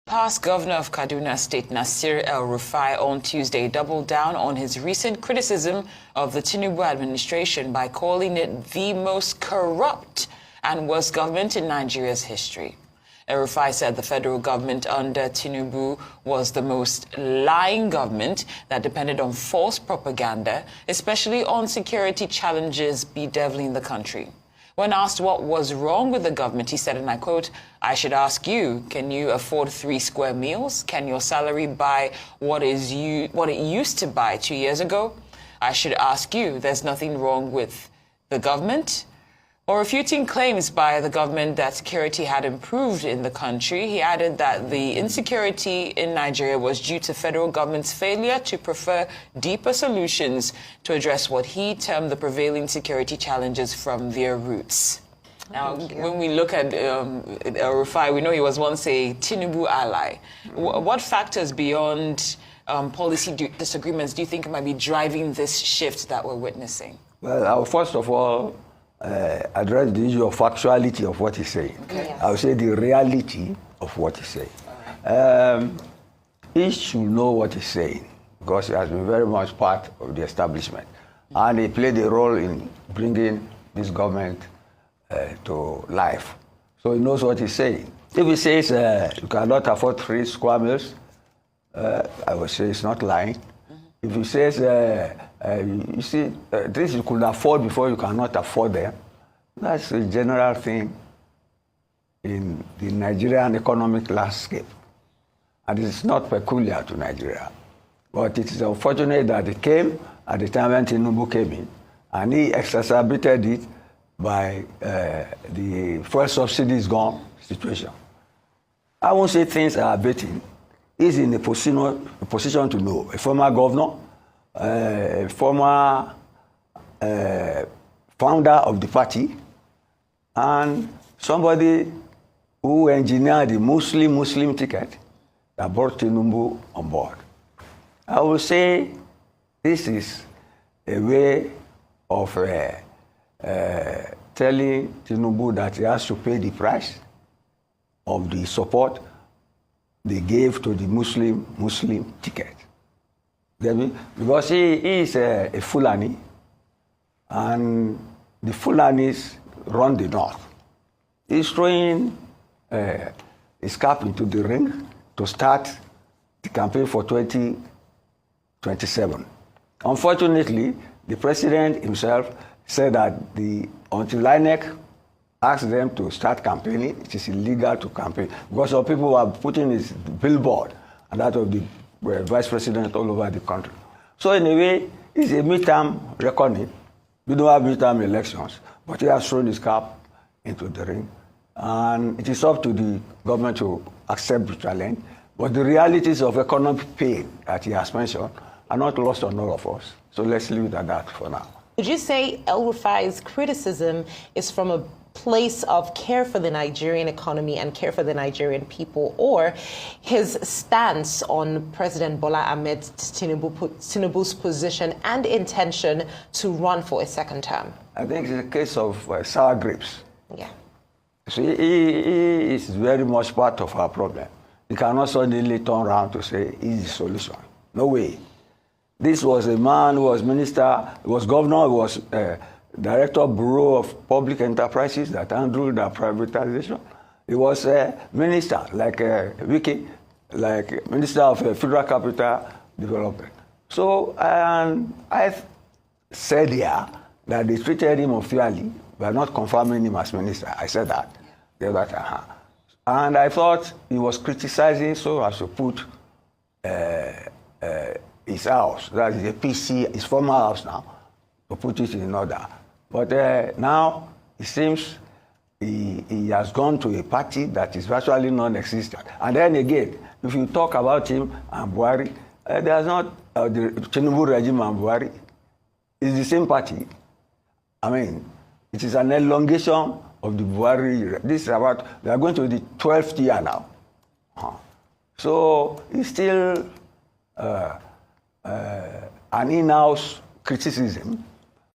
Past Governor of Kaduna State Nasir El-Rufai on Tuesday doubled down on his recent criticism of the Tinubu administration by calling it the most corrupt and worst government in Nigeria's history. El-Rufai said the federal government under Tinubu was the most lying government that depended on false propaganda, especially on security challenges bedeviling the country. When asked what was wrong with the government, he said, and I quote, "I should ask you, can you afford 3 square meals? Can your salary buy what it used to buy 2 years ago? I should ask you, there's nothing wrong with the government?" Or refuting claims by the government that security had improved in the country, he added that the insecurity in Nigeria was due to federal government's failure to prefer deeper solutions to address what he termed the prevailing security challenges from their roots. Now, when we look at Rufai, we know he was once a Tinubu ally. What factors beyond policy disagreements do you think might be driving this shift that we're witnessing? Well, first of all, address the issue of factuality of what he's saying. Okay. I would say the reality of what he's saying. He should know what he's saying because he has been very much part of the establishment. And he played a role in bringing this government to life. So he knows what he's saying. If he says you cannot afford 3 square meals, I would say it's not lying. If he says, you see, this you could afford before you cannot afford them, that's a general thing in the Nigerian economic landscape. And it's not peculiar to Nigeria. But it is unfortunate that it came at the time when Tinubu came in, and he exacerbated it by the fuel subsidies gone situation. I won't say things are abating. He's in a position to know. A former governor, a former founder of the party, and somebody who engineered the Muslim ticket that brought Tinubu on board. I will say this is a way of telling Tinubu that he has to pay the price of the support they gave to the Muslim ticket. Because he is a Fulani, and the Fulanis run the north. He's throwing his cap into the ring to start the campaign for 2027. Unfortunately, the president himself said that until INEC asked them to start campaigning, it is illegal to campaign. Because some people were putting his billboard and that of the vice president all over the country. So in a way, it's a midterm reckoning. We don't have midterm elections, but he has thrown his cap into the ring. And it is up to the government to accept the challenge. But the realities of economic pain that he has mentioned are not lost on all of us. So let's leave it at that for now. Would you say El-Rufai's criticism is from a place of care for the Nigerian economy and care for the Nigerian people, or his stance on President Bola Ahmed Tinubu's position and intention to run for a second term? I think it's a case of sour grapes. Yeah. So he is very much part of our problem. He cannot suddenly turn around to say he's the solution. No way. This was a man who was minister, he was governor, he was Director of Bureau of Public Enterprises that handled the privatization. He was a minister, like Wiki, like Minister of Federal Capital Development. So I said here that they treated him unfairly by not confirming him as minister. I said that. And I thought he was criticizing so as to put his house, that is a PC, his former house now, to put it in order. But now it seems he has gone to a party that is virtually non-existent. And then again, if you talk about him and Buhari, there's not the Tinubu regime and Buhari. It's the same party. I mean, it is an elongation of the Buhari. This is about, they are going to the 12th year now. So it's still an in-house criticism